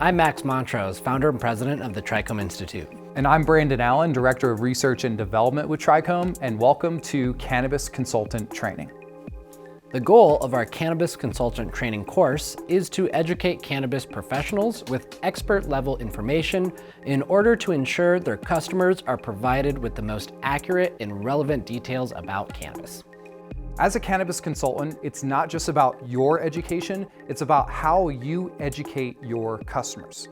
I'm Max Montrose, founder and president of the Trichome Institute. And I'm Brandon Allen, Director of Research and Development with Trichome, and welcome to Cannabis Consultant Training. The goal of our Cannabis Consultant Training course is to educate cannabis professionals with expert-level information in order to ensure their customers are provided with the most accurate and relevant details about cannabis. As a cannabis consultant, it's not just about your education, it's about how you educate your customers.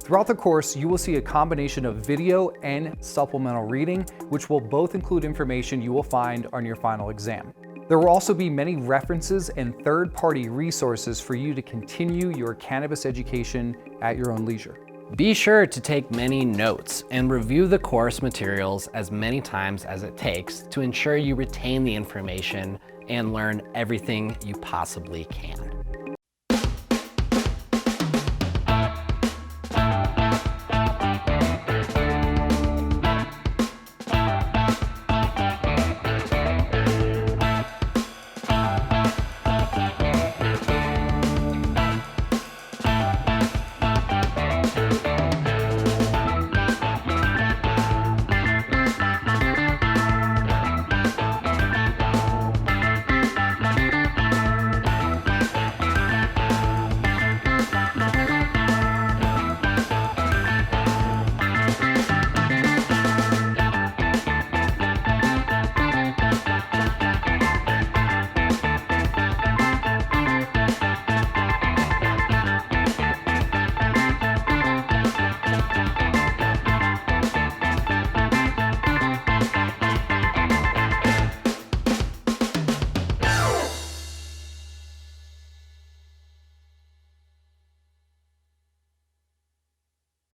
Throughout the course, you will see a combination of video and supplemental reading, which will both include information you will find on your final exam. There will also be many references and third-party resources for you to continue your cannabis education at your own leisure. Be sure to take many notes and review the course materials as many times as it takes to ensure you retain the information and learn everything you possibly can.